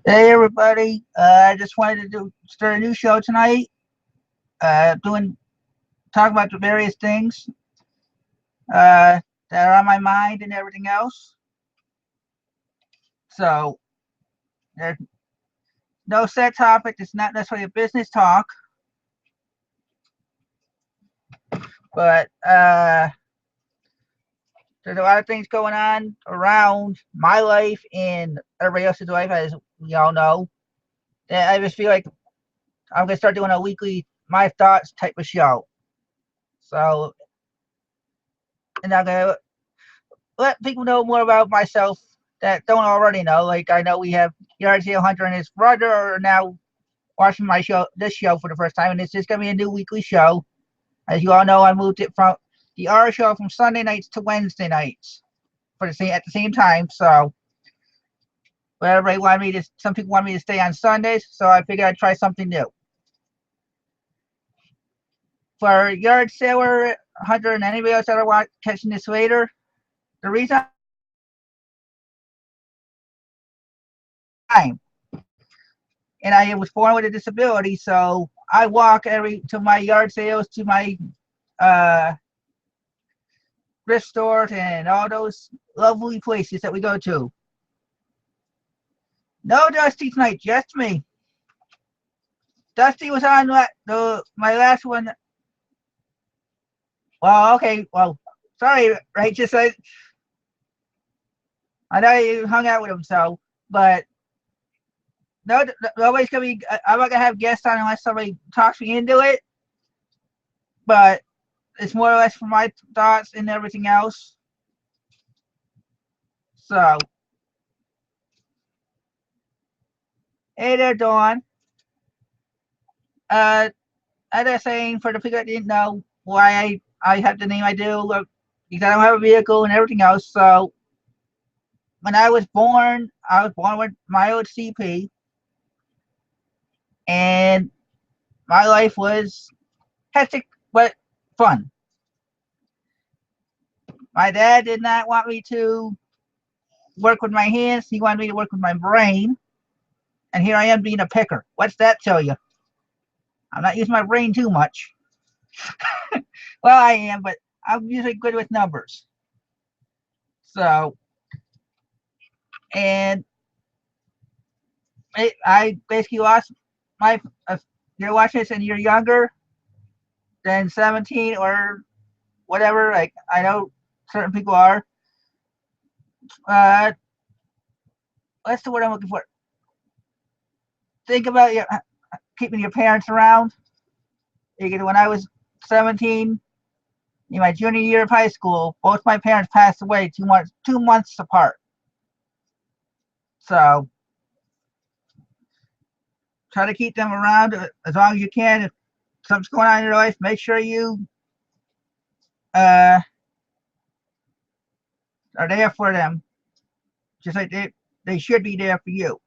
Hey everybody, I just wanted to start a new show tonight. Doing talk about the various things that are on my mind and everything else. So there's no set topic. It's not necessarily a business talk, but there's a lot of things going on around my life and everybody else's life, as we all know. And I just feel like I'm gonna start doing a weekly my thoughts type of show. So, and I'm gonna let people know more about myself that don't already know. Like I know we have Yard Sale Hunter and his brother are now watching this show for the first time, and it's just gonna be a new weekly show. As you all know, I moved it from the R show from Sunday nights to Wednesday nights for the same at the same time. So, but everybody wanted me to. Some people wanted me to stay on Sundays, so I figured I'd try something new. For Yard Sailor Hunter and anybody else that are catching this later, the reason I'm doing this show is because I'm blind and I was born with a disability, so I walk every to my yard sales, to my uh, thrift stores, and all those lovely places that we go to. No Dusty tonight, just me. Dusty was on my last one. Well, okay, well, sorry, Righteous. I know you hung out with him, so but no, nobody's gonna be. I'm not gonna have guests on unless somebody talks me into it. But it's more or less for my thoughts and everything else. So, hey there, Dawn. Uh, as I was saying, for the people that didn't know why I have the name I do, look, because I don't have a vehicle and everything else. So, when I was born with mild CP, and my life was hectic but fun. My dad did not want me to work with my hands, he wanted me to work with my brain. And here I am being a picker. What's that tell you? I'm not using my brain too much. Well, I am, but I'm usually good with numbers. So, and I basically lost my. If you're watching this and you're younger than 17 or whatever, like I know certain people are. Uh, what's the word I'm looking for? Think about keeping your parents around. Because when I was 17, in my junior year of high school, both my parents passed away 2 months apart. So try to keep them around as long as you can. If something's going on in your life, make sure you uh, are there for them, just like they should be there for you.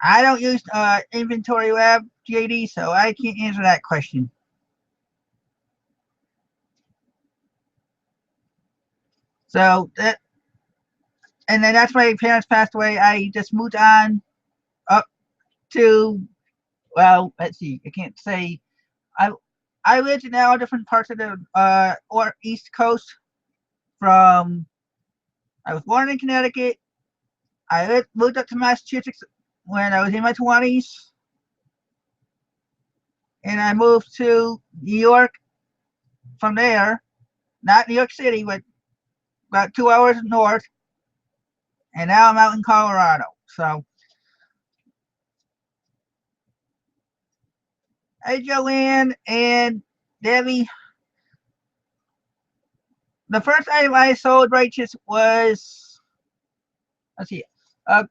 I don't use Inventory Lab, JD, so I can't answer that question. So that, and then that's my parents passed away. I just moved on up to, well, let's see, I can't say. I I lived in all different parts of the or East Coast. From I was born in Connecticut. Moved up to Massachusetts when I was in my 20s, and I moved to New York from there. Not New York City, but about 2 hours north, and now I'm out in Colorado. So, hey, Joanne and Debbie, the first item I sold righteous was, let's see, a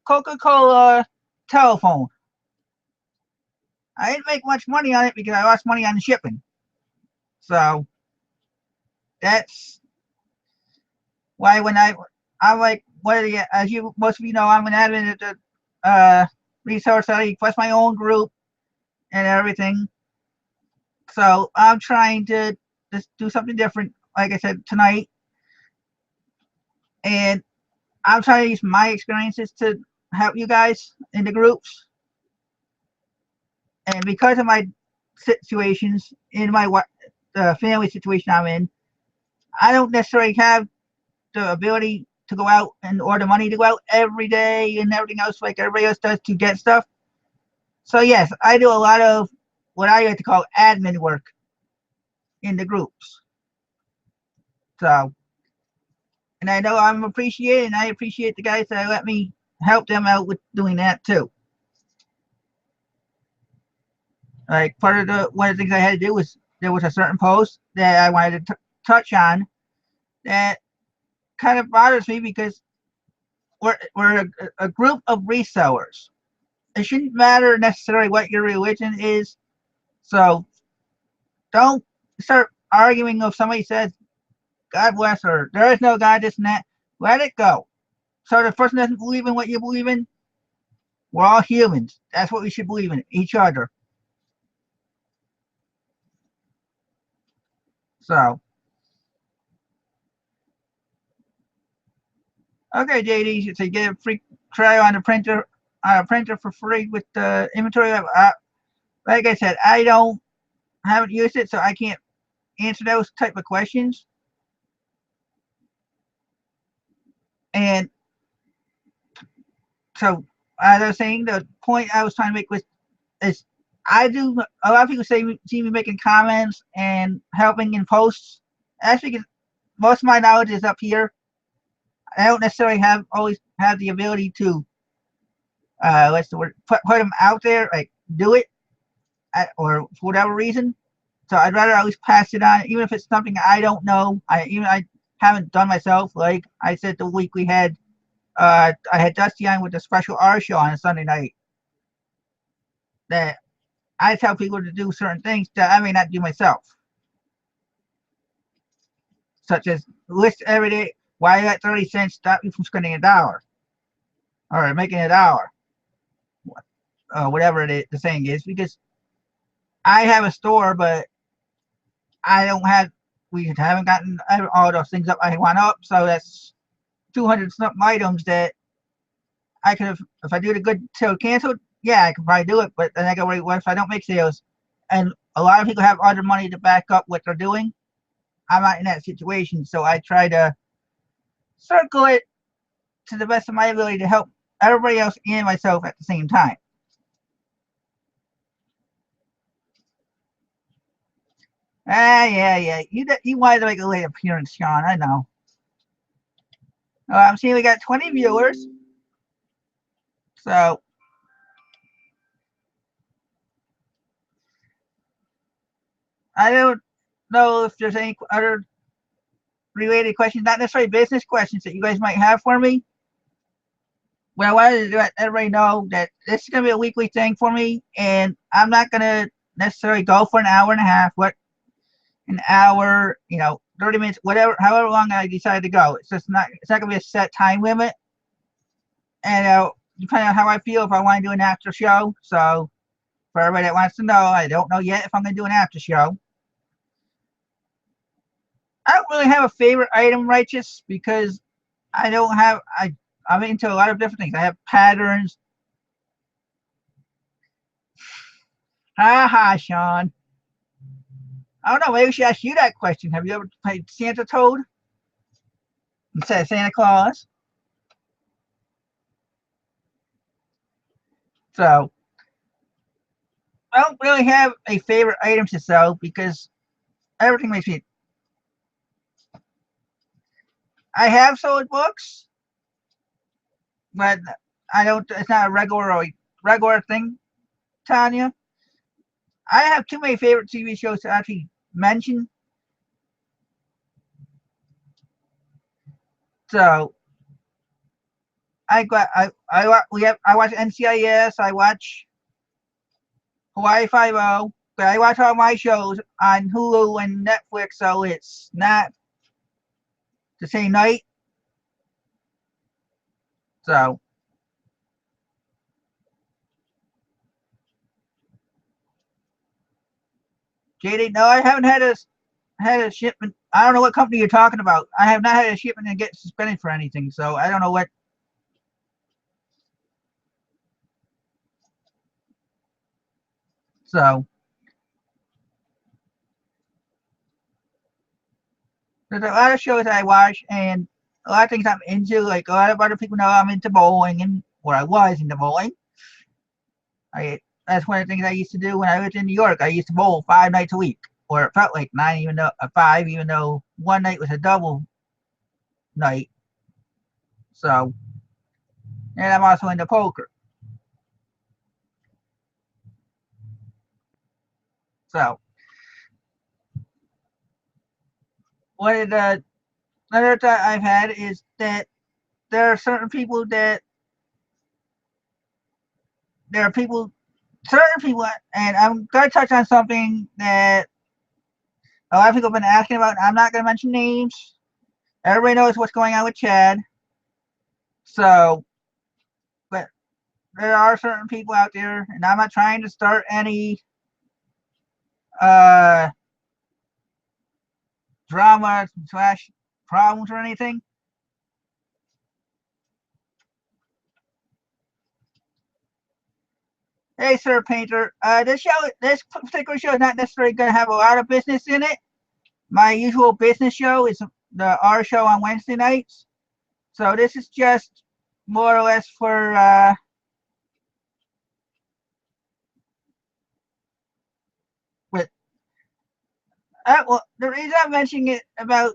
Coca-Cola telephone. I didn't make much money on it because I lost money on shipping. So that's why when I'm like, what are you, as you most of you know, I'm an admin at the resource study plus my own group and everything. So I'm trying to just do something different. Like I said tonight, And I'm trying to use my experiences to help you guys in the groups. And because of my situations in my family situation I'm in, I don't necessarily have the ability to go out and or the money to go out every day and everything else like everybody else does to get stuff. So yes, I do a lot of what I like to call admin work in the groups. So, and I know I'm appreciated, and I appreciate the guys that let me help them out with doing that too. Like part of the one of the things I had to do was there was a certain post that I wanted to touch on that kind of bothers me because we're a group of resellers. It shouldn't matter necessarily what your religion is. So don't start arguing if somebody says God bless or there is no God, this and that. Let it go. So the person doesn't believe in what you believe in. We're all humans. That's what we should believe in, each other. So okay, JD, so you get a free trial on a printer for free with the inventory. Like I said, haven't used it, so I can't answer those type of questions. And so, as I was saying, the point I was trying to make was is I do a lot of people see me making comments and helping in posts. That's because most of my knowledge is up here. I don't necessarily always have the ability to what's the word put them out there like do it or for whatever reason. So I'd rather always pass it on, even if it's something I don't know. I haven't done myself. Like I said, the week we had, I had Dusty on with the special R show on a Sunday night. That I tell people to do certain things that I may not do myself, such as list every day why I got 30 cents stop you from spending $1 or making $1, whatever the saying is. Because I have a store, but I don't have. We haven't gotten all those things up I want up, so that's 200 something items that I could have, if I do the good sale canceled, yeah, I could probably do it. But then I go, wait, what if I don't make sales? And a lot of people have other money to back up what they're doing. I'm not in that situation, so I try to circle it to the best of my ability to help everybody else and myself at the same time. Yeah. You wanted to make a late appearance, Sean. I know. I'm seeing we got 20 viewers. So I don't know if there's any other related questions, not necessarily business questions that you guys might have for me. What I wanted to let everybody know that this is going to be a weekly thing for me, and I'm not going to necessarily go for an hour and a half. What an hour, 30 minutes, whatever, however long I decide to go. It's not going to be a set time limit. And depending on how I feel, if I want to do an after show. So for everybody that wants to know, I don't know yet if I'm going to do an after show. I don't really have a favorite item, Righteous, because I don't have, I'm into a lot of different things. I have patterns. Ha ha, Sean. I don't know, maybe we should ask you that question. Have you ever played Santa Toad instead of Santa Claus? So I don't really have a favorite item to sell because everything makes me. I have sold books, but I don't. It's not a regular thing, Tanya. I have too many favorite TV shows to actually mention. So I got I watch NCIS. I watch Hawaii Five O. But I watch all my shows on Hulu and Netflix, so it's not the same night. So JD, no, I haven't had a shipment I don't know what company you're talking about. I have not had a shipment and get suspended for anything, so I don't know what. So there's a lot of shows I watch and a lot of things I'm into. Like a lot of other people know I'm into bowling, and or I was into bowling. I That's one of the things I used to do when I lived in New York. I used to bowl 5 nights a week, or it felt like nine, even though five, even though one night was a double night. So, and I'm also into poker. So, one of the another thought I've had is that there are certain people that there are people, certain people, and I'm going to touch on something that a lot of people have been asking about. I'm not going to mention names. Everybody knows what's going on with Chad. So, but there are certain people out there, and I'm not trying to start any uh, drama slash problems or anything. Hey, Sir Painter, this particular show is not necessarily going to have a lot of business in it. My usual business show is the R show on Wednesday nights. So this is just more or less for with well, the reason I'm mentioning it about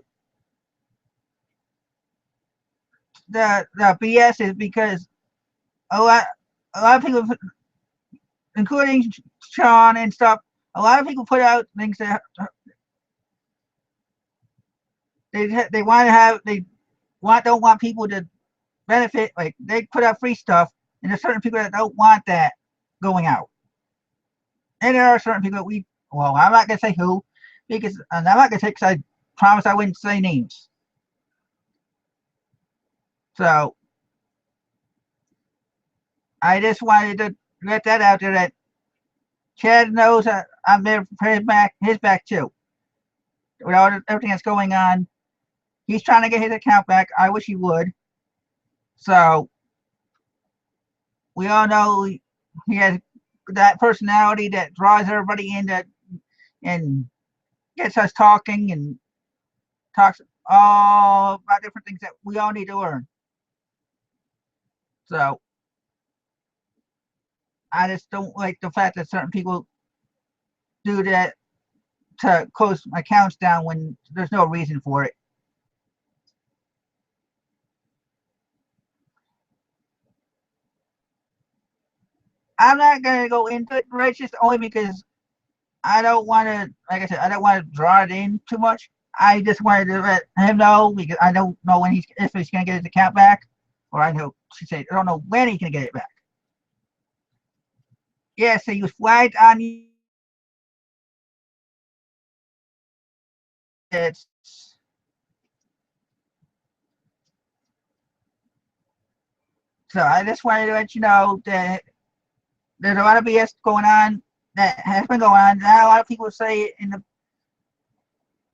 the BS is because a lot a lot of people, including Sean and stuff, a lot of people put out things that they want to have they want don't want people to benefit. Like they put out free stuff, and there's certain people that don't want that going out, and there are certain people that we well, I'm not gonna say who because and I'm not gonna say because I promised I wouldn't say names. So I just wanted to get that out there that Chad knows that I'm there for his back too. With all everything that's going on, he's trying to get his account back. I wish he would. So we all know he has that personality that draws everybody in that and gets us talking and talks all about different things that we all need to learn. So I just don't like the fact that certain people do that to close my accounts down when there's no reason for it. I'm not gonna go into it, right? Just only because I don't want to, like I said, I don't want to draw it in too much. I just wanted to let him know because I don't know when he's if he's gonna get his account back, or I know she said I don't know when he's gonna get it back. Yeah, so he was flagged on it's so I just wanted to let you know that there's a lot of BS going on that has been going on. Now a lot of people say in the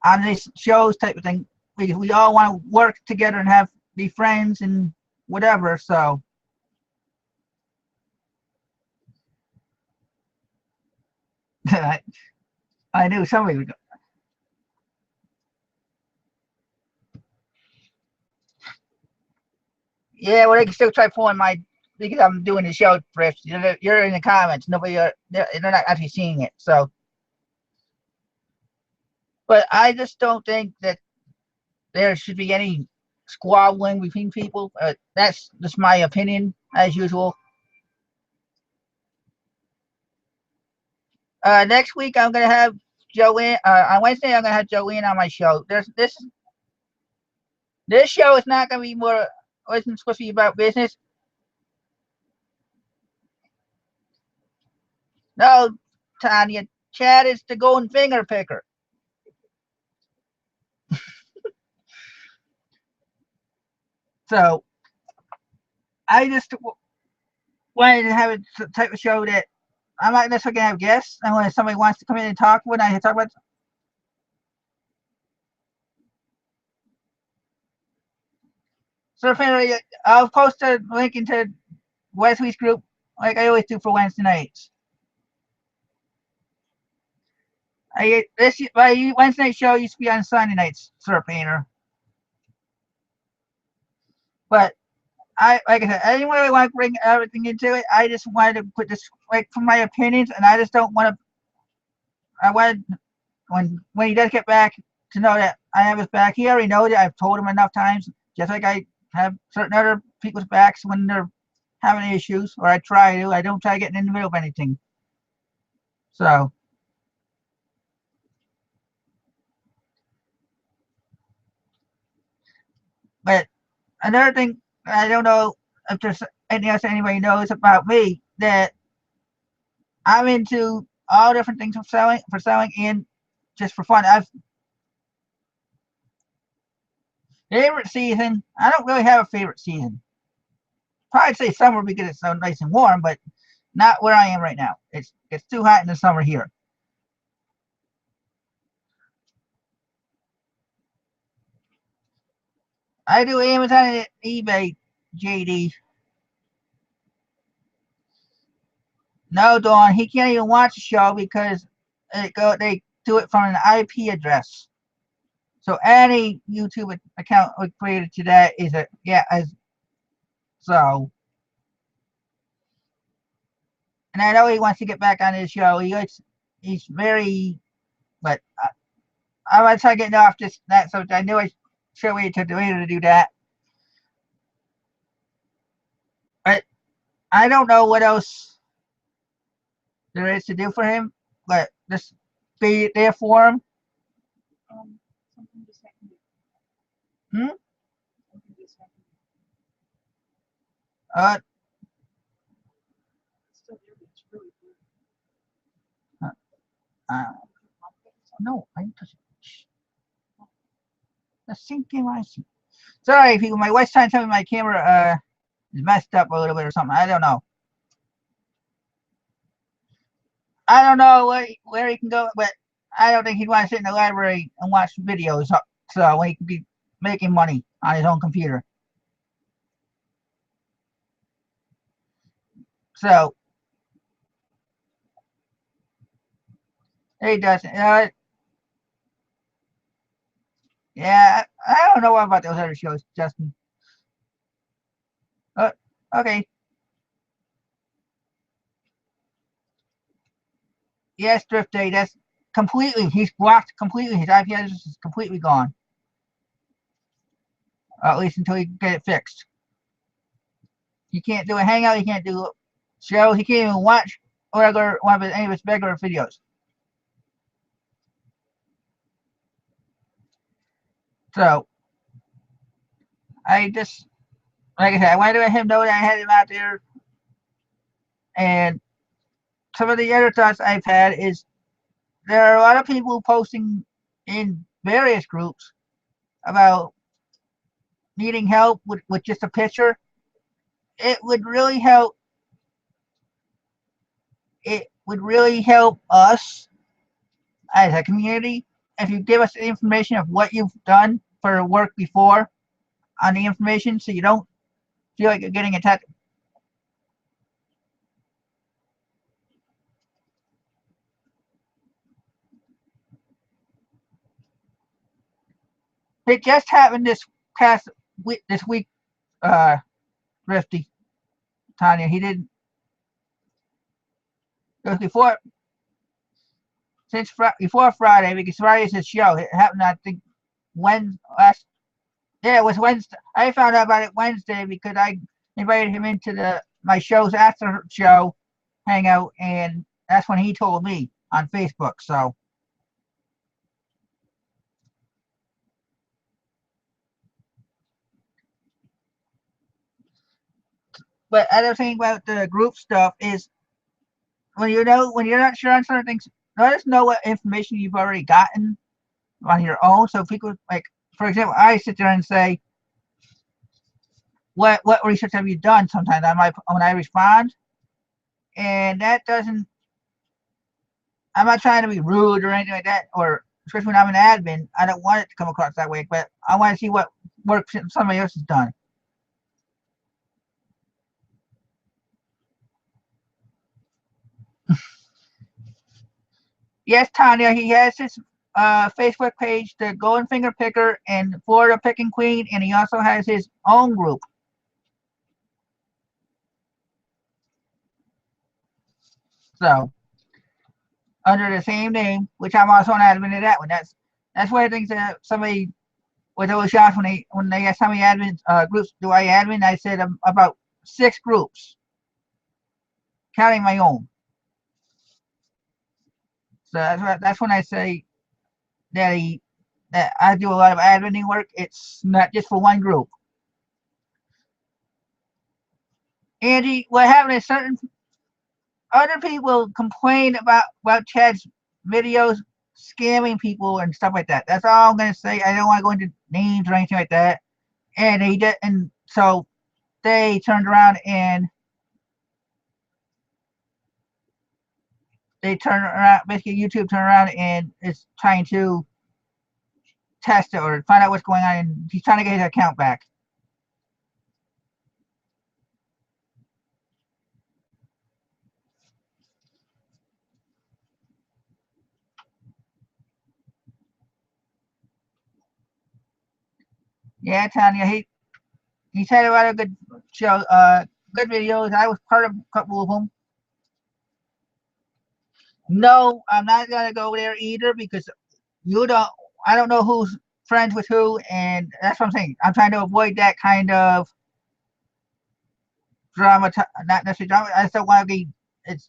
on these shows type of thing. We all want to work together and have be friends and whatever. So I knew somebody would. Yeah, well, they can still try pulling my because I'm doing the show first. You're in the comments. Nobody they're not actually seeing it. So, but I just don't think that there should be any squabbling between people. That's just my opinion, as usual. Next week I'm gonna have Joanne. On Wednesday I'm gonna have Joanne on my show. There's this show is not gonna be more. Wasn't supposed to be about business. No, Tanya. Chad is the golden finger picker. So I just wanted to have a type of show that I'm not necessarily gonna have guests. And when somebody wants to come in and talk, when I talk about, So apparently, I'll post a link into Wesley's group like I always do for Wednesday nights. My Wednesday night show used to be on Sunday nights, Sir Painter. But like I said, I didn't really want to bring everything into it. I just wanted to put this like from my opinions, and I just don't want to. I wanted when he does get back to know that I have his back. He already knows it. I've told him enough times, just like I have certain other people's backs when they're having issues, or I try to. I don't try to get in the middle of anything. So, but another thing, I don't know if there's anything else anybody knows about me that I'm into all different things for selling, and just for fun. I've favorite season. I don't really have a favorite season. Probably say summer because it's so nice and warm, but not where I am right now. It's too hot in the summer here. I do Amazon and eBay, JD. No, Dawn, he can't even watch the show because they do it from an IP address. So any YouTube account created to that is a yeah as so. And I know he wants to get back on his show. He's very, but I want to try getting off this that subject. I knew I should wait till later to do that. But I don't know what else there is to do for him. But just be there for him. Hmm? Uh, uh, uh, no, I just the same thing I see. Sorry, people. My wife's trying to tell me my camera is messed up a little bit or something. I don't know. I don't know where he can go, but I don't think he'd want to sit in the library and watch videos. So when he could be making money on his own computer. So he doesn't. Yeah, I don't know about those other shows, Justin. Uh, okay. Yes, Drift Day. That's completely. He's blocked completely. His IP address is completely gone. At least until he can get it fixed. You can't do a hangout. You can't do shows. He can't even watch regular any of his regular videos. So I just like I said, I wanted to let him know that I had him out there. And some of the other thoughts I've had is there are a lot of people posting in various groups about needing help with just a picture. It would really help. It would really help us as a community if you give us the information of what you've done for work before on the information so you don't feel like you're getting attacked. It just happened this week, Rifty, Tanya. He didn't. It was before Friday because Friday's his show. It happened, I think, when last. Yeah, it was Wednesday. I found out about it Wednesday because I invited him into the my show's after show hangout, and that's when he told me on Facebook. So, but other thing about the group stuff is when you're not sure on certain things, let us know what information you've already gotten on your own. So people like, for example, I sit there and say, what research have you done? Sometimes when I respond, and that doesn't. I'm not trying to be rude or anything like that, or especially when I'm an admin, I don't want it to come across that way. But I want to see what work somebody else has done. Yes, Tanya, he has his Facebook page, the Golden Finger Picker and Florida Picking Queen, and he also has his own group. So under the same name, which I'm also an admin of that one. That's one of the things that somebody was always shocked when they asked how many admin groups do I admin. I said about 6 groups, counting my own. So that's when I say that I do a lot of admin work. It's not just for one group. Angie, what happened is certain other people complain about Chad's videos scamming people and stuff like that. That's all I'm gonna say. I don't want to go into names or anything like that. And they did, and so they turned around and they turned around. Basically, YouTube turned around and is trying to test it or find out what's going on. And he's trying to get his account back. Yeah, Tanya, he's had a lot of good show, good videos. I was part of a couple of them. No, I'm not gonna go there either because you don't. I don't know who's friends with who, and that's what I'm saying. I'm trying to avoid that kind of drama. Not necessarily drama. I just don't want to be. It's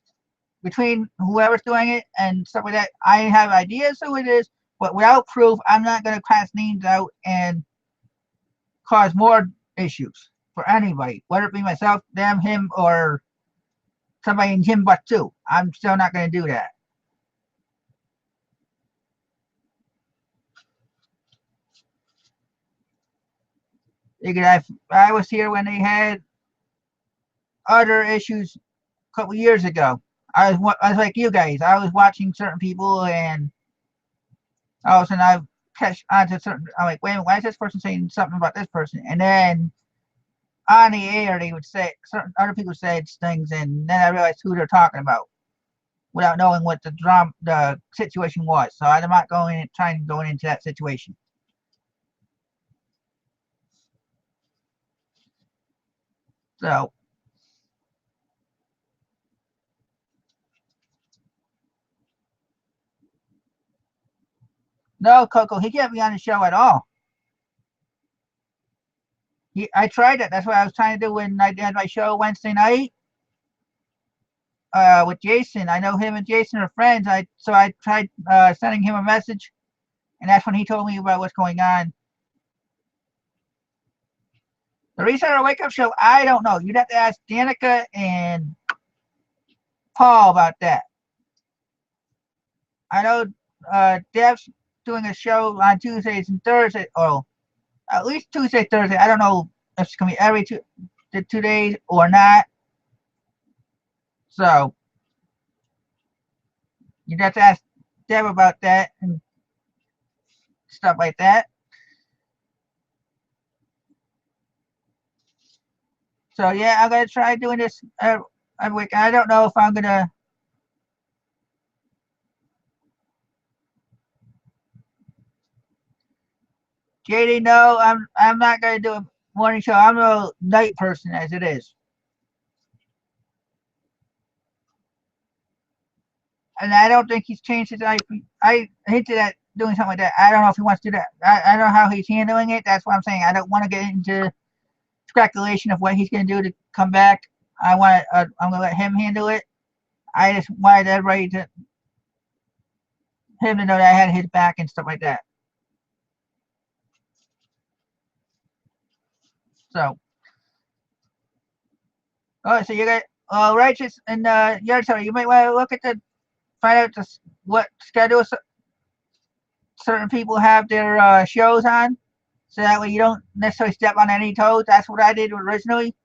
between whoever's doing it and stuff like that. I have ideas who it is, but without proof, I'm not gonna class names out and cause more issues for anybody, whether it be myself, them, him, or somebody in Timbuktu. I'm still not gonna do that. Because I was here when they had other issues a couple years ago. I was like you guys. I was watching certain people, and all of a sudden I catch onto certain. I'm like, wait a minute, why is this person saying something about this person? And then on the air, they would say certain other people said things, and then I realized who they're talking about without knowing what the situation was. So I'm not trying to go into that situation. So no, Coco, he can't be on the show at all. I tried it. That's what I was trying to do when I did my show Wednesday night with Jason. I know him and Jason are friends. I tried sending him a message, and that's when he told me about what's going on. The reason of the wake up show, I don't know. You'd have to ask Danica and Paul about that. I know Dev's doing a show on Tuesdays and Thursdays, or at least Tuesday, Thursday. I don't know if it's gonna be every 2 days or not. So you'd have to ask Dev about that and stuff like that. So yeah, I'm gonna try doing this every week. I don't know if I'm gonna. JD, no, I'm not gonna do a morning show. I'm a night person as it is, and I don't think he's changed his. I hinted at doing something like that. I don't know if he wants to do that. I don't know how he's handling it. That's what I'm saying. I don't want to get into speculation of what he's gonna do to come back. I'm gonna let him handle it. I just wanted everybody to him to know that I had his back and stuff like that. So, oh, so you got righteous and yard sale. You might want to look at the find out what schedule certain people have their shows on, so that way you don't necessarily step on any toes. That's what I did originally.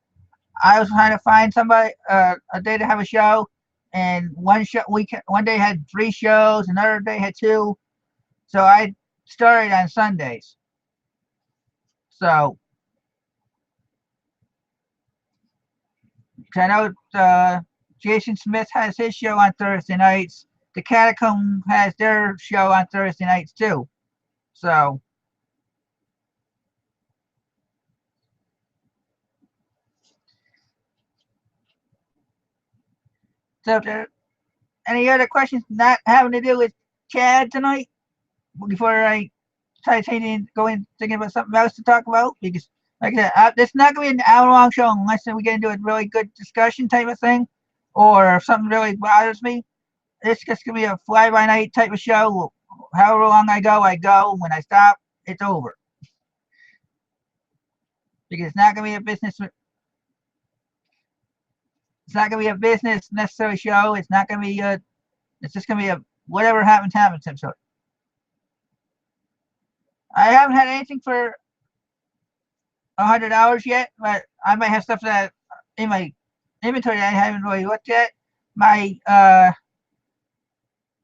I was trying to find somebody a day to have a show, and one day had 3 shows, another day had 2. So I started on Sundays. So I know Jason Smith has his show on Thursday nights. the Catacomb has their show on Thursday nights too. So if there any other questions not having to do with Chad tonight before I try to go in thinking about something else to talk about? Because like I said, it's not going to be an hour-long show unless we get into a really good discussion type of thing, or if something really bothers me. It's just going to be a fly-by-night type of show. However long I go, I go. When I stop, it's over. Because it's not going to be a business. It's not going to be a business necessary show. It's not going to be a. It's just going to be a whatever happens happens. So I haven't had anything for $100 yet, but I might have stuff that in my inventory that I haven't really looked at. My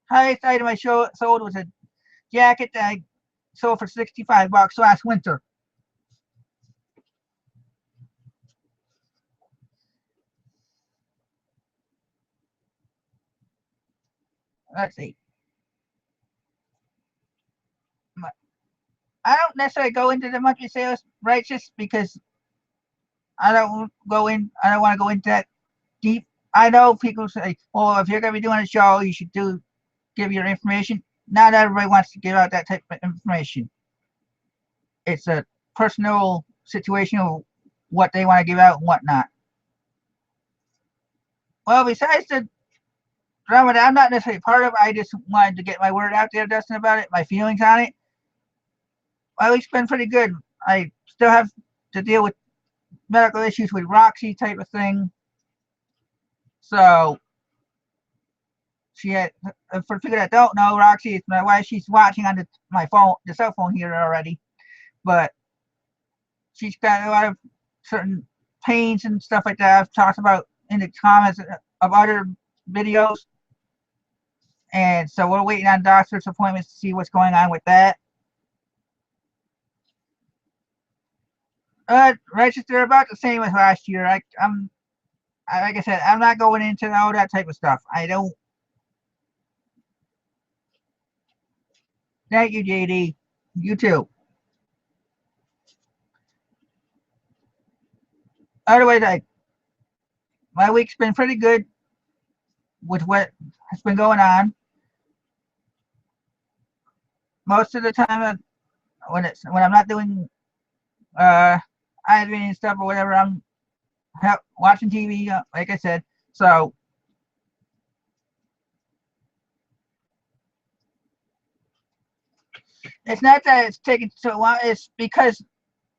highest item I sold was a jacket that I sold for $65 last winter. Let's see. I don't necessarily go into the monthly sales righteous because I don't want to go into that deep. I know people say, "Well, if you're going to be doing a show, you should give your information." Not everybody wants to give out that type of information. It's a personal situation of what they want to give out and whatnot. Well, besides the drama that I'm not necessarily part of, I just wanted to get my word out there, Dustin, about it, my feelings on it. My week's been pretty good. I still have to deal with medical issues with Roxy type of thing. So she had, for people that don't know, Roxy is my wife. She's watching on my phone, the cell phone here already. But she's got a lot of certain pains and stuff like that. I've talked about in the comments of other videos. And so we're waiting on doctor's appointments to see what's going on with that. Register about the same as last year. I'm like I said, I'm not going into all that type of stuff. I don't. Thank you, JD. You too. Otherwise, my week's been pretty good with what has been going on. Most of the time, when I'm not doing admin and stuff or whatever, I'm watching TV. Like I said, so it's not that it's taking so long. It's because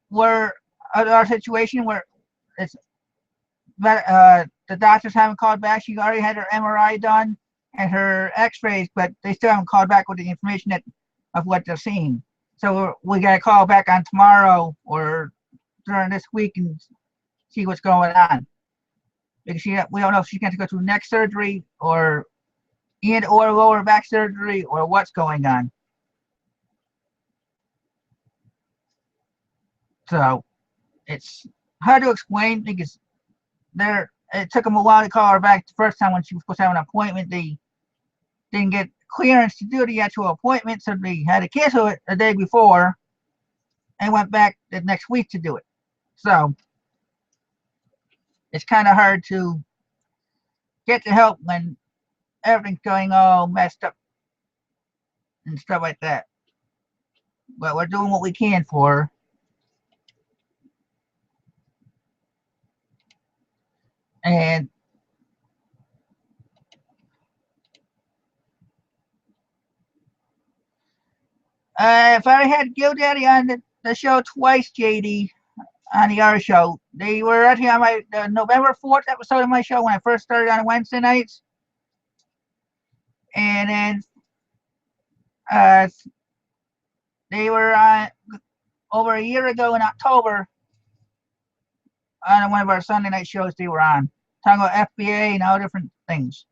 we're in our situation where it's the doctors haven't called back. She already had her MRI done and her X-rays, but they still haven't called back with the information of what they're seeing. So we got to call back on tomorrow or during this week and see what's going on. Because we don't know if she's going to go through neck surgery or lower back surgery or what's going on. So it's hard to explain because it took them a while to call her back the first time when she was supposed to have an appointment. They didn't get clearance to do the actual appointment, so they had to cancel it the day before and went back the next week to do it. So it's kind of hard to get the help when everything's going all messed up and stuff like that. But we're doing what we can for her. And if I had GoDaddy on the show twice, JD, on the other show, they were actually on my November 4th episode of my show when I first started on Wednesday nights. And then they were on over a year ago in October on one of our Sunday night shows they were on, talking about FBA and all different things.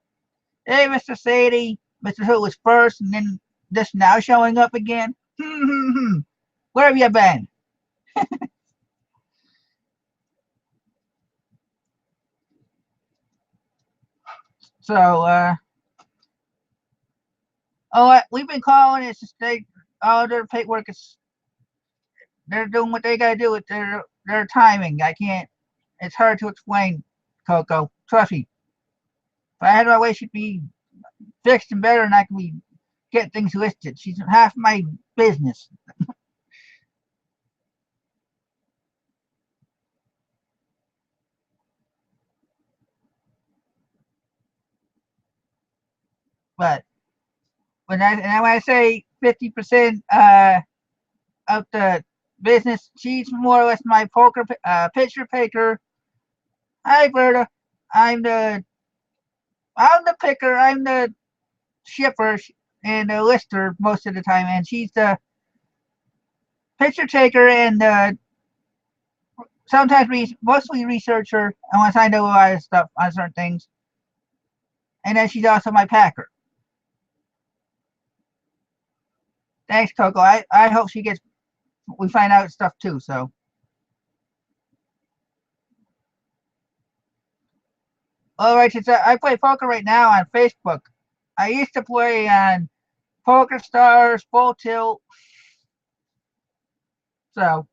Hey, Mr. Sadie, Mr. Who was first, and then this now showing up again. Where have you been? So, Oh, we've been calling. It's just all their paperwork is. They're doing what they gotta do with their timing. I can't. It's hard to explain, Coco. Trust me. If I had my way, she'd be fixed and better, and I could be getting things listed. She's half my business. But when I say 50% of the business, she's more or less my poker picture picker. Hi, Berta. I'm the I'm the picker. I'm the shipper and the lister most of the time, and she's the picture taker and sometimes mostly researcher. Unless I know a lot of stuff on certain things, and then she's also my packer. Thanks, Coco. I hope she gets. We find out stuff too. So, all right. Since I play poker right now on Facebook, I used to play on Poker Stars, Full Tilt. So,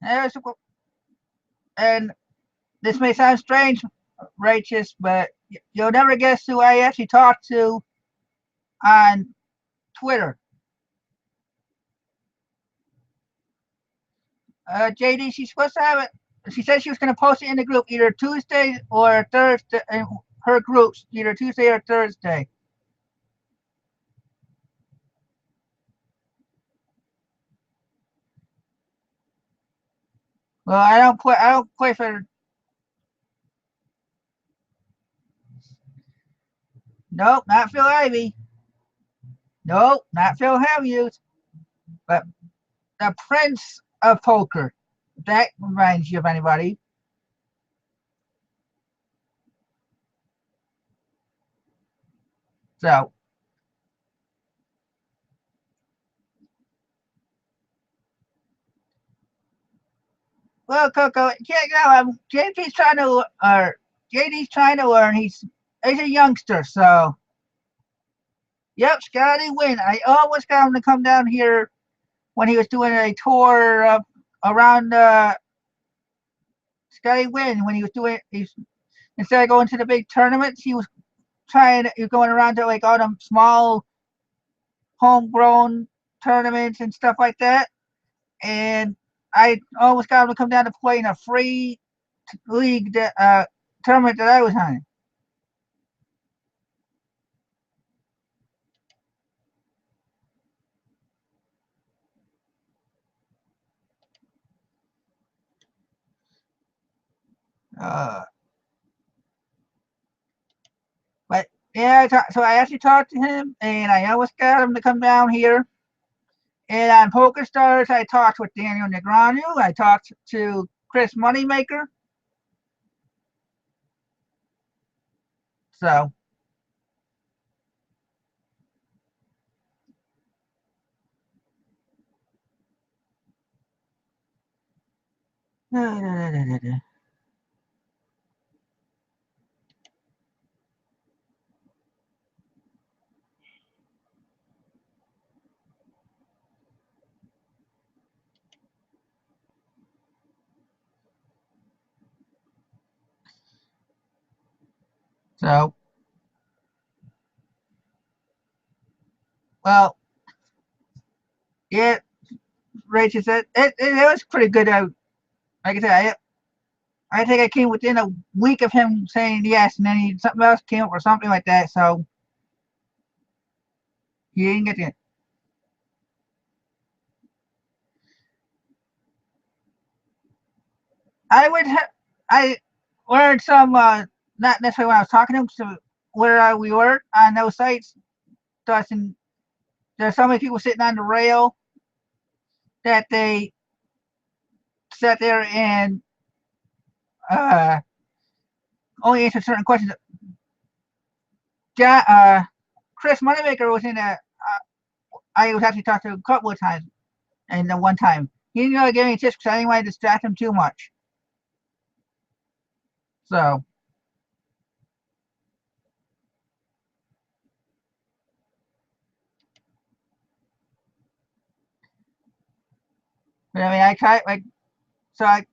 there's, and this may sound strange, righteous, but you'll never guess who I actually talked to on Twitter. JD, she's supposed to have it. She said she was going to post it in the group either Tuesday or Thursday. In her groups, either Tuesday or Thursday. Well, I don't play. I don't play for. Nope, not Phil Ivey. Nope, not Phil Hellmuth. But the Prince of Poker. If that reminds you of anybody. So, well, Coco, yeah, JP's trying to, or JD's trying to learn. He's a youngster, so yep, Scotty Wynn. I almost got him to come down here when he was doing a tour around Scotty Wynn when he was doing. Instead of going to the big tournaments, he was going around to like all them small homegrown tournaments and stuff like that. And I almost got him to come down to play in a free league tournament that I was on. Uh, but yeah, so I actually talked to him, and I almost got him to come down here. And on Poker Stars, I talked with Daniel Negreanu. I talked to Chris Moneymaker. So, so well, yeah, Rachel said it was pretty good. Like I said, I think I came within a week of him saying yes, and then something else came up or something like that. So he didn't get it. I would I learned some not necessarily when I was talking to him, so where we were on those sites. Dustin, there's so many people sitting on the rail that they sat there and uh, only answered certain questions. Ja, Chris Moneymaker was in a. I was actually talking to him a couple of times, and the one time he didn't really give any tips because I didn't want to distract him too much. So, but I mean, I try like so I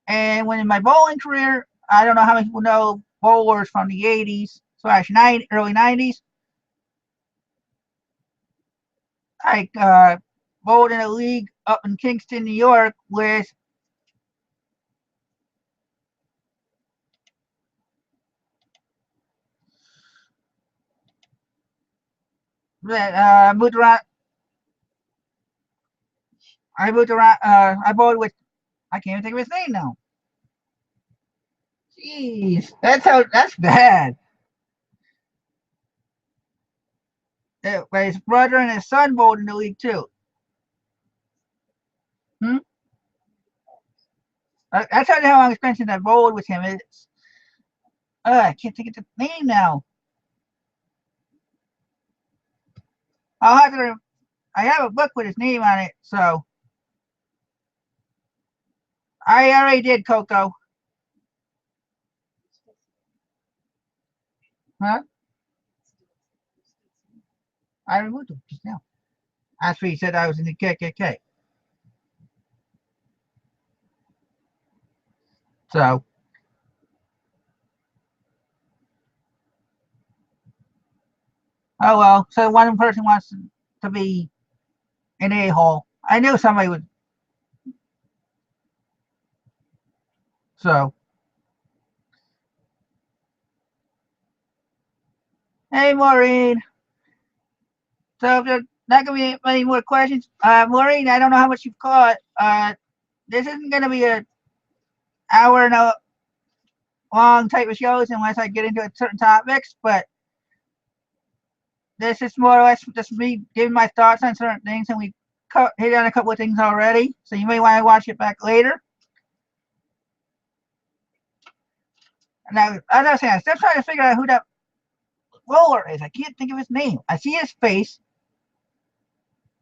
and when in my bowling career, I don't know how many people know bowlers from the '80s slash early '90s. I bowled in a league up in Kingston, New York, with moved around. I moved around. I bowled with. I can't even think of his name now. Jeez, that's bad. But his brother and his son bowled in the league too. Hmm? That's how long it's been since I bowled with him. I can't think of the name now. I'll have to. I have a book with his name on it, so I already did Coco. Huh? I removed him just now. After he said I was in the KKK. So, oh well. So one person wants to be an a-hole. I knew somebody would. So, hey, Maureen. So if there's not going to be any more questions, Maureen, I don't know how much you've caught. This isn't going to be an hour and a long type of shows unless I get into certain topics, but this is more or less just me giving my thoughts on certain things, and we hit on a couple of things already, so you may want to watch it back later. Now, as I was saying, I'm still trying to figure out who that roller is. I can't think of his name. I see his face,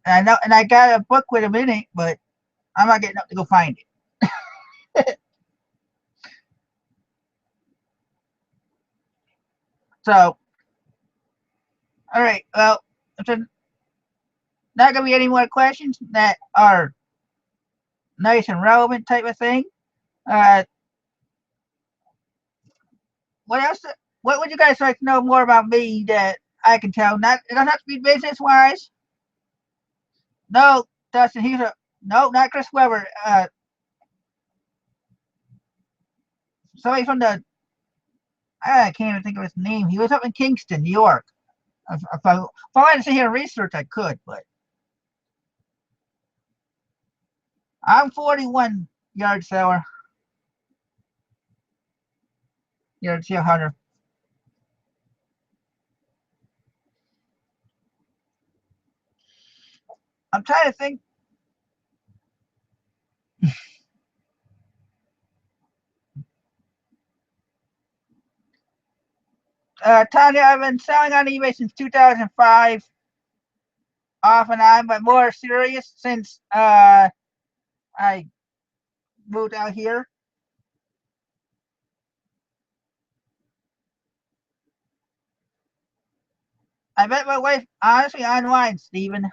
and I know, and I got a book with him in it, but I'm not getting up to go find it. So, all right. Well, if there's not gonna be any more questions that are nice and relevant type of thing, uh, what else? What would you guys like to know more about me that I can tell? Not it doesn't have to be business wise. No, Dustin. No, not Chris Webber. Somebody from the I can't even think of his name. He was up in Kingston, New York. If I wanted to sit here and research, I could, but I'm 41 yard seller, yard sale hunter. I'm trying to think. Tanya, I've been selling on eBay since 2005, off and on, but more serious since I moved out here. I met my wife honestly online, Steven.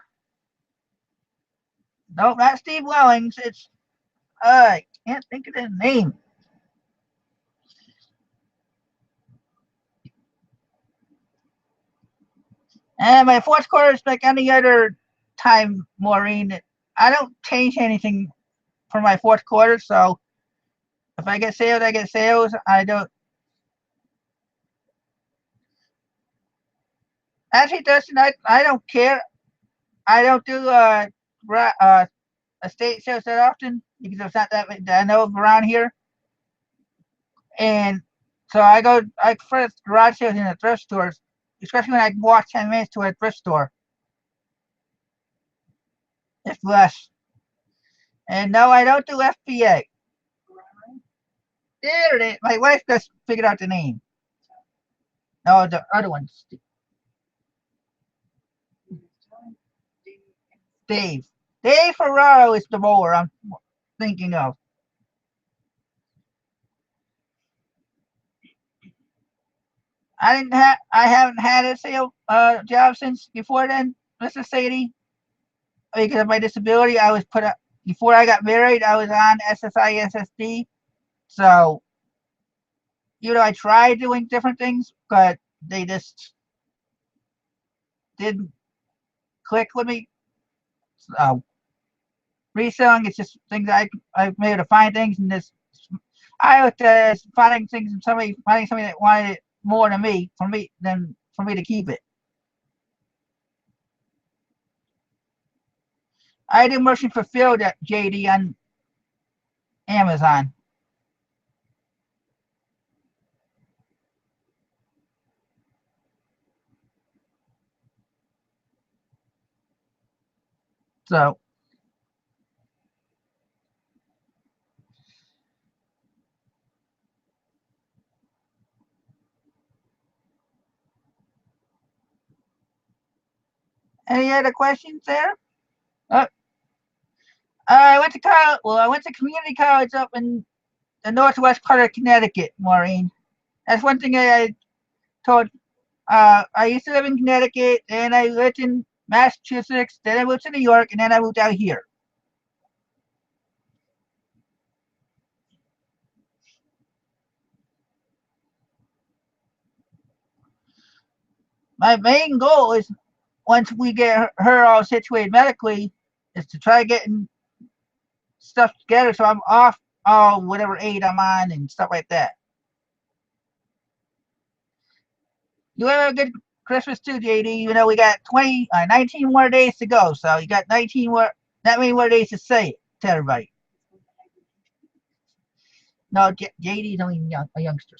Nope, not Steve Wellings. It's I can't think of his name. And my fourth quarter is like any other time, Maureen. I don't change anything for my fourth quarter, so if I get sales, I get sales. I don't. Actually, Dustin, I don't care. I don't do estate sales that often because it's not that I know of around here. And so I prefer garage sales in a thrift stores, especially when I can walk 10 minutes to a thrift store. It's less. And no, I don't do FBA. There it is. My wife just figured out the name. No, the other one, Dave. Dave Ferraro is the bowler I'm thinking of. I haven't had a sale job since before then, Mr. Sadie, because of my disability. I was put up before I got married. I was on SSI SSD, so I tried doing different things, but they just didn't click with me. So reselling it's just things I've been able to find things, and this I looked at it as finding things and finding somebody that wanted it more than me for me to keep it. I do merchant fulfilled at JD on Amazon. So any other questions there? Uh, I went to college. Well, I went to community college up in the northwest part of Connecticut, Maureen. That's one thing I told. I used to live in Connecticut, and I lived in Massachusetts. Then I moved to New York, and then I moved out here. My main goal is once we get her all situated medically, is to try getting stuff together so I'm off all whatever aid I'm on and stuff like that. You have a good Christmas too, JD. We got 19 more days to go, so you got 19 more, that many more days to say it to everybody. No, JD's only a youngster.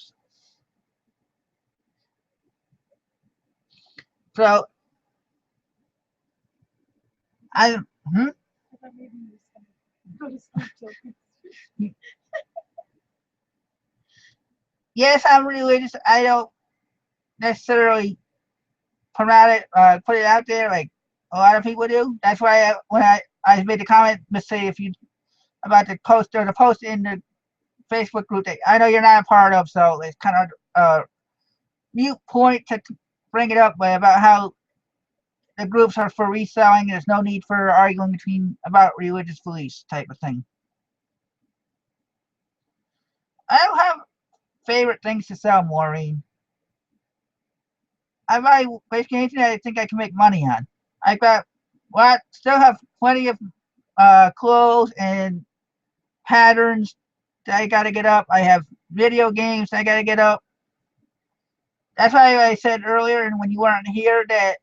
So I, hmm? Yes, I'm religious. I don't necessarily put it out there like a lot of people do. That's why when I made the comment, let's say if you about the post in the Facebook group that I know you're not a part of, so it's kind of mute point to bring it up about how the groups are for reselling. There's no need for arguing between about religious beliefs type of thing. I don't have favorite things to sell, Maureen. I buy basically anything that I think I can make money on. I got still have plenty of clothes and patterns that I gotta get up. I have video games I gotta get up. That's why I said earlier, and when you weren't here, that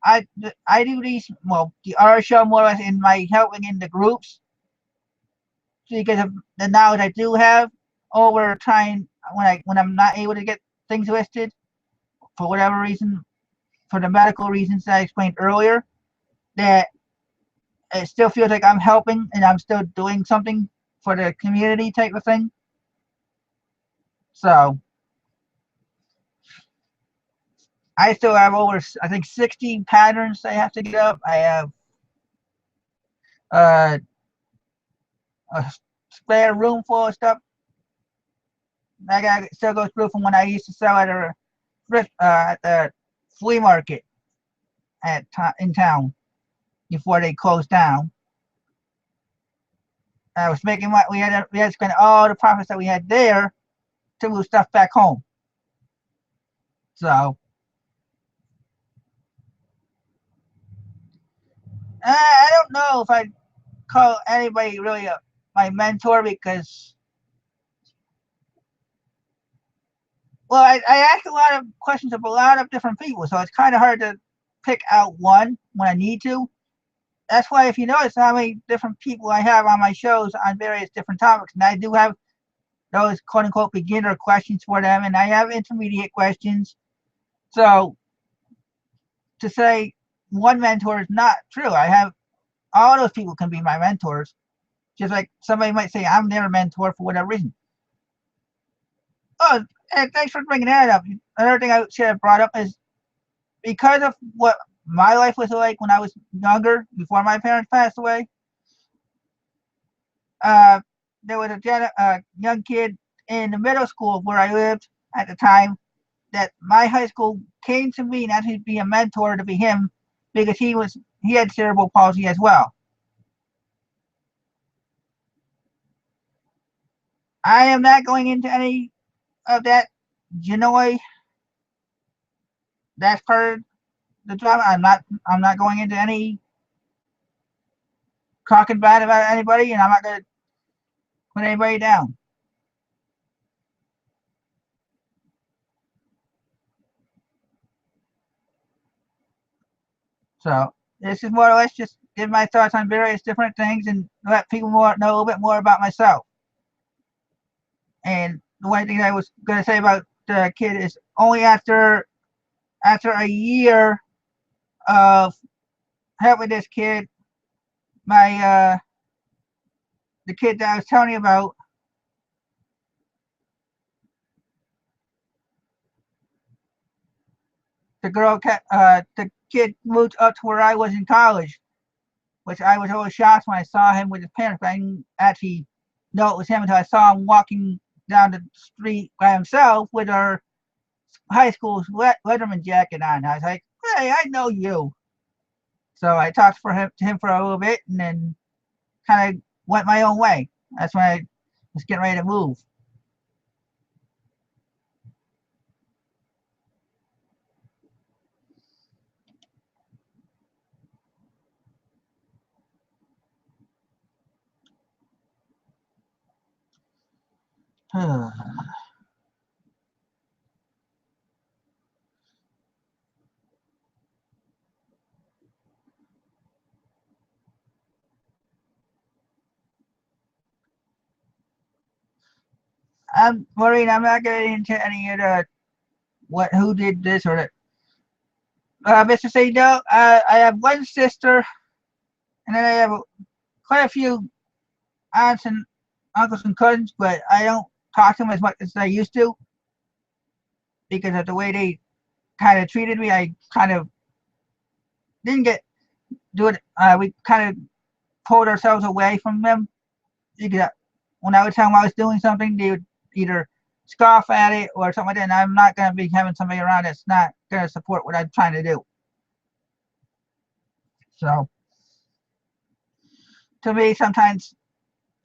I do these the art show more or less in my helping in the groups because of the knowledge I do have over trying when I'm not able to get things listed for whatever reason, for the medical reasons that I explained earlier, that it still feels like I'm helping and I'm still doing something for the community type of thing. So I still have over I think 60 patterns I have to get up. I have uh, a spare room full of stuff I got still go through from when I used to sell at a at the flea market in town before they closed down. I was making what we had to spend all the profits that we had there to move stuff back home. So I don't know if I call anybody really my mentor because I ask a lot of questions of a lot of different people, so it's kind of hard to pick out one when I need to. That's why if you notice how many different people I have on my shows on various different topics, and I do have those quote unquote beginner questions for them, and I have intermediate questions. So to say one mentor is not true. I have all those people can be my mentors. Just like somebody might say I'm their mentor for whatever reason. Oh, and thanks for bringing that up. Another thing I should have brought up is because of what my life was like when I was younger, before my parents passed away. Uh, there was a young kid in the middle school where I lived at the time that my high school came to me and asked me to be a mentor to be him because he had cerebral palsy as well. I am not going into any of that Genoy. That's part of the drama. I'm not going into any talking bad about anybody, and I'm not going to put anybody down. So this is more or less just give my thoughts on various different things and let people know a little bit more about myself. And the one thing I was going to say about the kid is only after a year of helping this kid, my the kid that I was telling you about, the kid moved up to where I was in college, which I was always shocked when I saw him with his parents, but I didn't actually know it was him until I saw him walking down the street by himself with our high school's Letterman jacket on. I was like, hey, I know you. So I talked to him for a little bit and then kind of went my own way. That's when I was getting ready to move. I'm worried I'm not getting into any of the who did this or that. Mr. C, no, I have one sister, and then I have quite a few aunts and uncles and cousins, but I don't talk to them as much as I used to because of the way they kind of treated me. I kind of didn't get do it. We kind of pulled ourselves away from them because when I would tell them I was doing something, they would either scoff at it or something like that. And I'm not going to be having somebody around that's not going to support what I'm trying to do. So to me, sometimes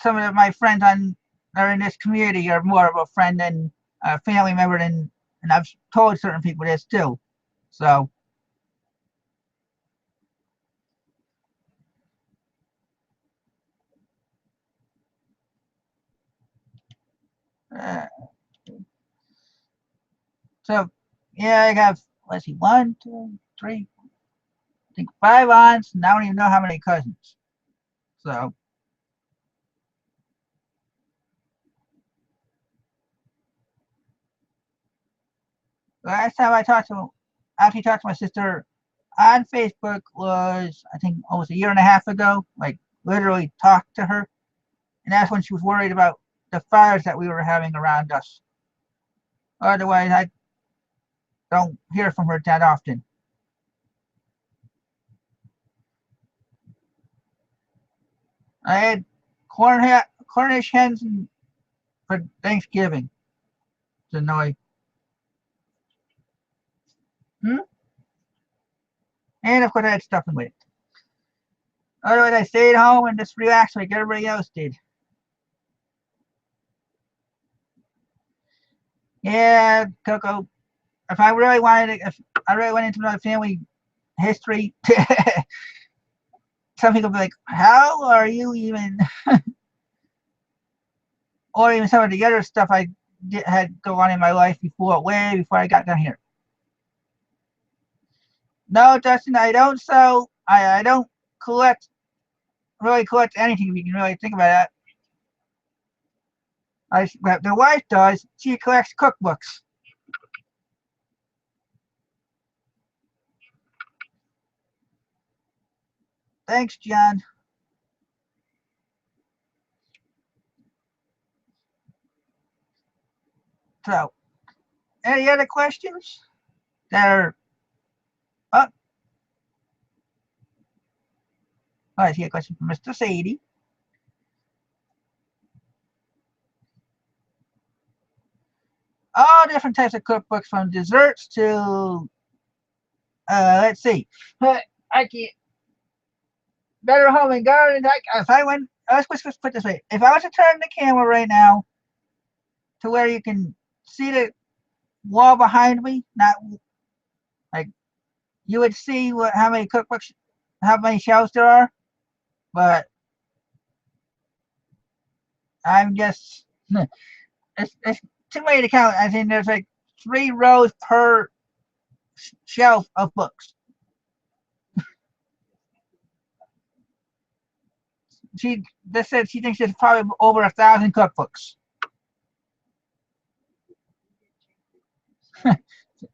some of my friends are in this community are more of a friend than a family member, and I've told certain people this too. So uh, so yeah, I have let's see, one, two, three, I think five aunts, and I don't even know how many cousins. So last time I talked to my sister on Facebook was I think almost a year and a half ago. Like literally talked to her, and that's when she was worried about the fires that we were having around us. Otherwise, I don't hear from her that often. I had Cornish hens for Thanksgiving. It's annoying. Hmm? And of course, I had stuffing with it. Otherwise, I stayed home and just relaxed like everybody else did. Yeah, Coco. If I really went into my family history, some people be like, "How are you even?" Or even some of the other stuff had go on in my life way before I got down here. No, Justin, I don't. I don't collect really collect anything if you can really think about it. The wife does. She collects cookbooks. Thanks, John. So, any other questions that are up? Oh, I see a question from Mr. Sadie. all different types of cookbooks from desserts to let's see. I can't Better Home and Garden. If I went, let's put it this way: if I was to turn the camera right now to where you can see the wall behind me, not like you would see how many cookbooks, how many shelves there are. But I'm just it's too many to count. I think there's like 3 rows per shelf of books. She This said she thinks there's probably over 1,000 cookbooks.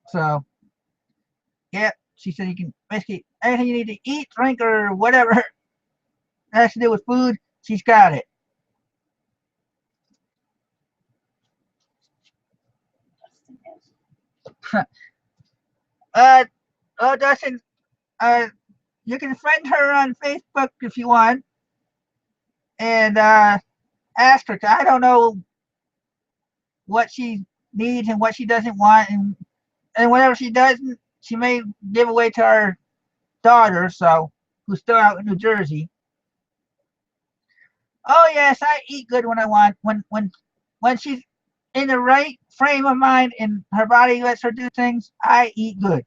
So yeah, she said you can basically anything you need to eat, drink, or whatever that has to do with food. She's got it. uh, Dustin, you can friend her on Facebook if you want, and ask her. I don't know what she needs and what she doesn't want, and whatever she doesn't, she may give away to our daughter, so who's still out in New Jersey. Oh yes, I eat good when I want. When she's in the right frame of mind and her body lets her do things, I eat good.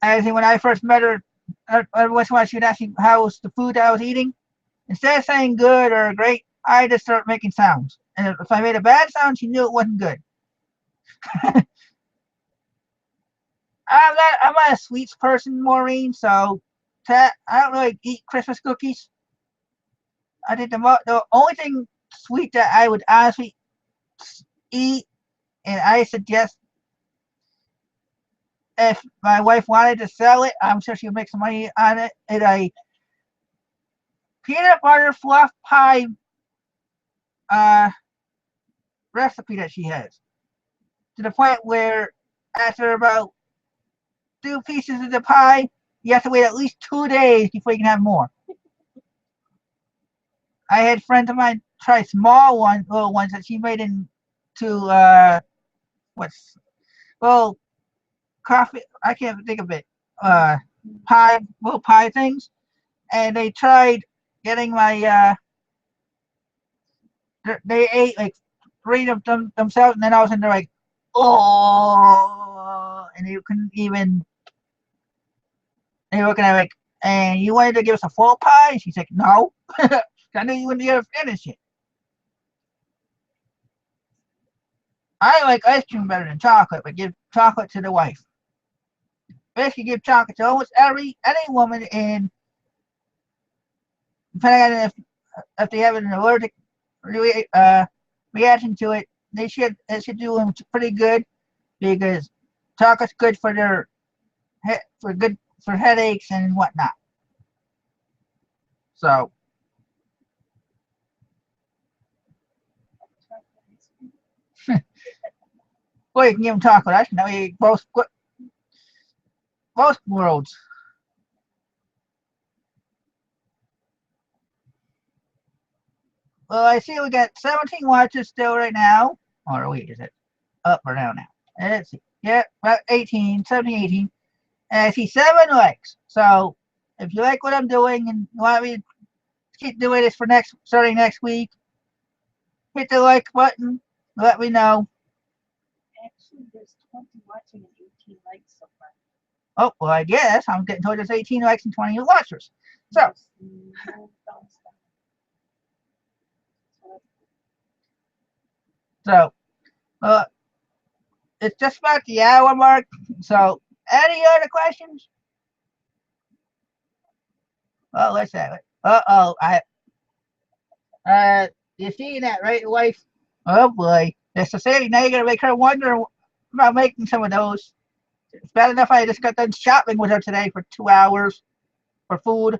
I think when I first met her, every once in a while she would ask me how was the food I was eating. Instead of saying good or great, I just start making sounds. And if I made a bad sound, she knew it wasn't good. I'm not a sweets person, Maureen. So I don't really eat Christmas cookies. I think the only thing sweet that I would honestly eat, and I suggest if my wife wanted to sell it, I'm sure she would make some money on it. Is a peanut butter fluff pie uh, recipe that she has, to the point where after about 2 pieces of the pie, you have to wait at least 2 days before you can have more. I had friends of mine try small ones, little ones that she made into what's well coffee. I can't think of it. Pie, little pie things, and they tried getting my. They ate like 3 of them themselves, and then all of a sudden they're like, oh, and they couldn't even. They were looking at like, and you wanted to give us a full pie? She's like, no, I knew you wouldn't be able to finish it. I like ice cream better than chocolate, but give chocolate to the wife. Basically, give chocolate to almost any woman, and depending on if they have an allergic reaction to it, it should do them pretty good because chocolate's good for for headaches and whatnot. So, well, you can give them chocolate. I know you both worlds. Well, I see we got 17 watches still right now. Or wait, is it up or down now? Let's see. Yeah, about 18, 17, 18. And I see 7 likes. So if you like what I'm doing and you want me to keep doing this for starting next week, hit the like button. Let me know. Actually, there's 20 watching and 18 likes so far. Oh, well, I guess I'm getting told there's 18 likes and 20 watchers. So, so uh, it's just about the hour mark. So, any other questions? Oh, let's have it. Uh-oh, you seeing that, right, wife? Oh boy, that's the city. Now you're gonna make her wonder about making some of those. It's bad enough I just got done shopping with her today for 2 hours for food.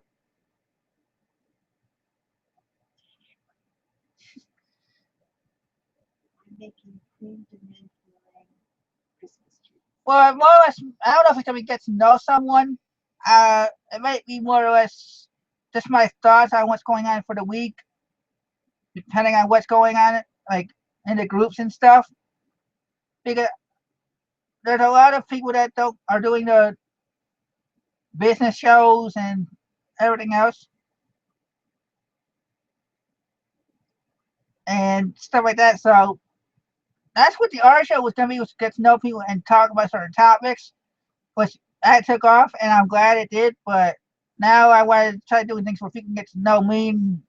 I'm making cream de menthe Christmas tree. Well, more or less, I don't know if it's gonna get to know someone. It might be more or less just my thoughts on what's going on for the week, depending on what's going on. Like in the groups and stuff, because there's a lot of people that don't are doing the business shows and everything else and stuff like that. So that's what the art show was gonna be, was to get to know people and talk about certain topics, which that took off, and I'm glad it did. But now I want to try doing things where people can get to know me and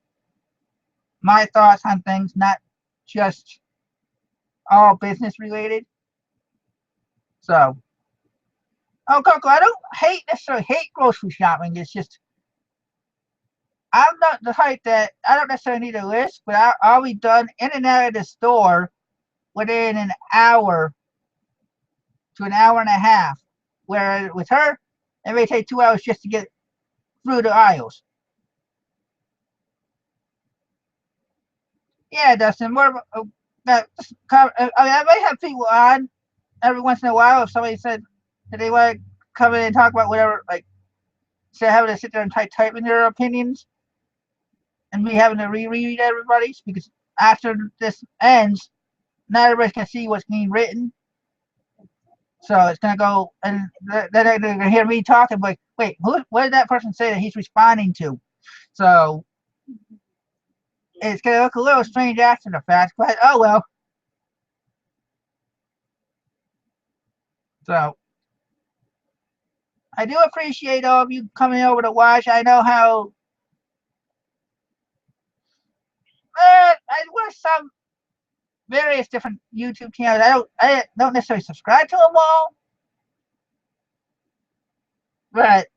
my thoughts on things, not just all business related. So, oh, Coco, I don't necessarily hate grocery shopping. It's just I'm not the type that I don't necessarily need a list, but I'll be done in and out of the store within an hour to an hour and a half. Where with her, it may take 2 hours just to get through the aisles. Yeah, Dustin, more of that. I might have people on every once in a while if somebody said that they want to come in and talk about whatever, like, instead of having to sit there and type in their opinions and me having to reread everybody's, because after this ends, not everybody can see what's being written. So it's gonna go, and then they're gonna hear me talking, like, wait, what did that person say that he's responding to? So it's gonna look a little strange after the fact, but oh well. So I do appreciate all of you coming over to watch. I know how I watch some various different YouTube channels. I don't necessarily subscribe to them all, but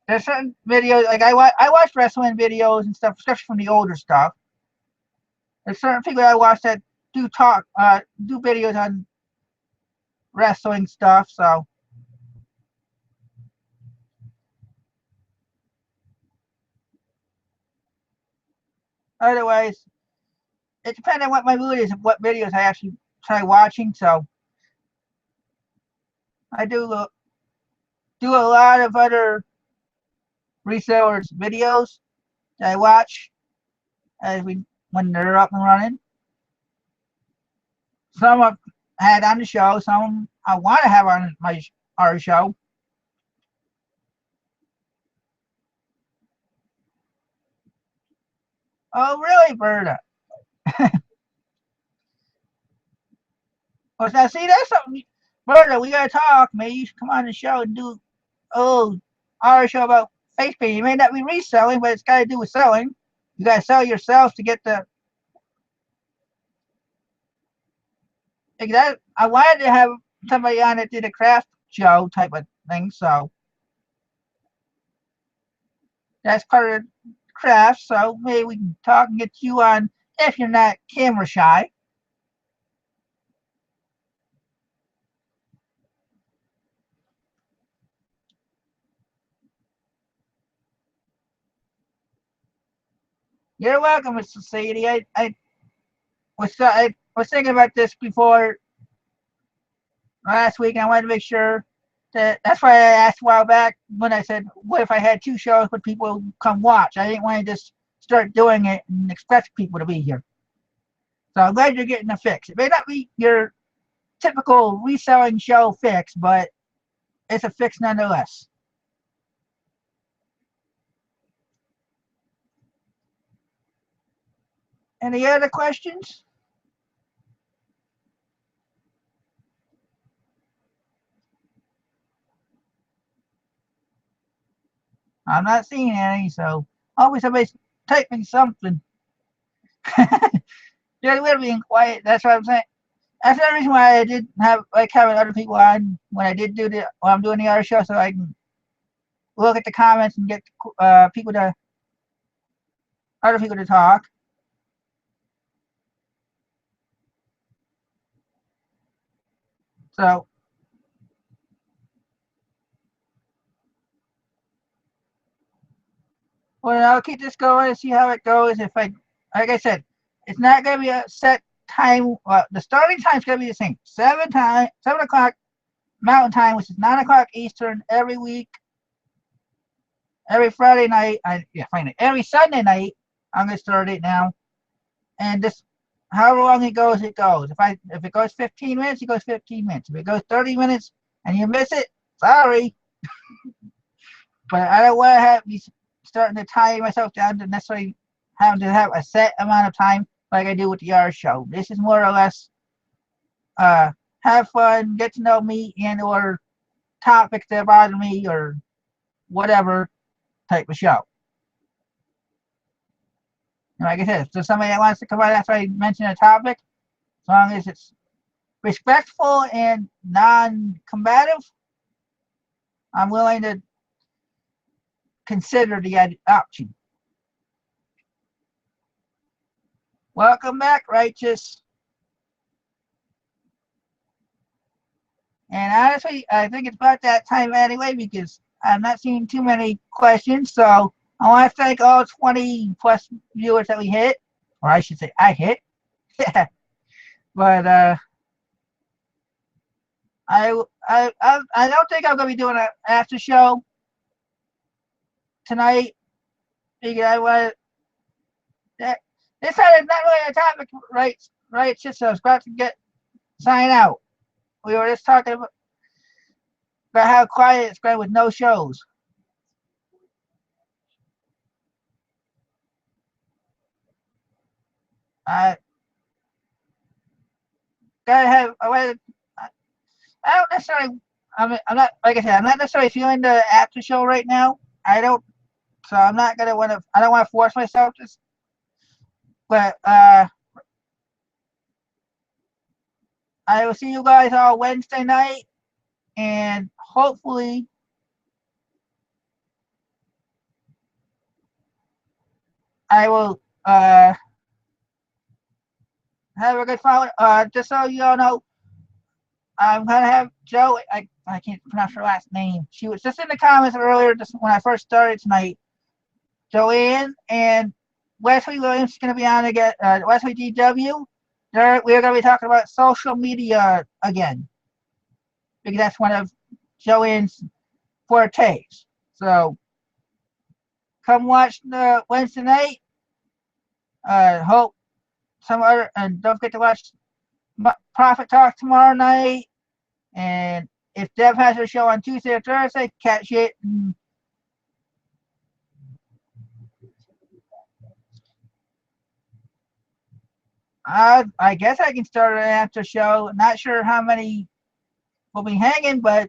there's certain videos like I watch wrestling videos and stuff, especially from the older stuff. There's certain people I watch that do videos on wrestling stuff. So otherwise, it depends on what my mood is and what videos I actually try watching. So I do a lot of other resellers videos that I watch as we when they're up and running. Some I've had on the show, some I want to have on our show. Oh, really, Berta? Well, now see, that's something, Berta. We gotta talk. Maybe you should come on the show and do our show about face painting. You may not be reselling, but it's got to do with selling. You gotta sell yourself to get the. Like that, I wanted to have somebody on that did a craft show type of thing, so that's part of the craft. So maybe we can talk and get you on if you're not camera shy. You're welcome, Mr. Sadie. I was thinking about this before last week, and I wanted to make sure that's why I asked a while back when I said, what if I had two shows but people come watch? I didn't want to just start doing it and expect people to be here. So I'm glad you're getting a fix. It may not be your typical reselling show fix, but it's a fix nonetheless. Any other questions? I'm not seeing any, so always somebody's typing something. Yeah, we're being quiet. That's what I'm saying. That's the reason why I did have like having other people on when I did do when I'm doing the other show, so I can look at the comments and get people to other people to talk. So, well, I'll keep this going and see how it goes. If I, like I said, it's not gonna be a set time. The starting time's gonna be the same. 7 o'clock Mountain Time, which is 9 o'clock Eastern every week. Every Friday night, every Sunday night. I'm gonna start it now, and this however long it goes, it goes. If it goes 15 minutes, it goes 15 minutes. If it goes 30 minutes and you miss it, sorry. But I don't want to be starting to tie myself down to necessarily having to have a set amount of time like I do with the R show. This is more or less have fun, get to know me and or topics that bother me or whatever type of show. And like I said, if there's somebody that wants to come on after I mention a topic, as long as it's respectful and non-combative, I'm willing to consider the option. Welcome back, Righteous. And honestly, I think it's about that time anyway because I'm not seeing too many questions. So I want to thank all 20 plus viewers that we hit, or I should say I hit. But I don't think I'm gonna be doing an after show tonight because I want that. This is not really a topic, right? Right? It's just I was about to sign out. We were just talking about how quiet it's been with no shows. I gotta have. I don't necessarily. I'm not like I said. I'm not necessarily feeling the after show right now. I don't. So I'm not gonna want to. I don't want to force myself to. But I will see you guys all Wednesday night, and hopefully I will have a good follow. Just so you all know, I'm gonna have Joe. I can't pronounce her last name. She was just in the comments earlier, just when I first started tonight. Joanne and Wesley Williams is gonna be on again. Wesley DW. We're gonna be talking about social media again because that's one of Joanne's fortes. So come watch the Wednesday night. Hope some other and don't forget to watch Profit Talk tomorrow night. And if Deb has her show on Tuesday or Thursday, catch it. I guess I can start an after show. Not sure how many will be hanging, but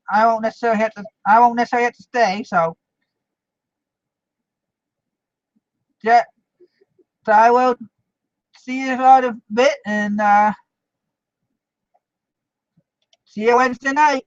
I won't necessarily have to. I won't necessarily have to stay. So, yeah. So I will see you all in a bit, and see you Wednesday night.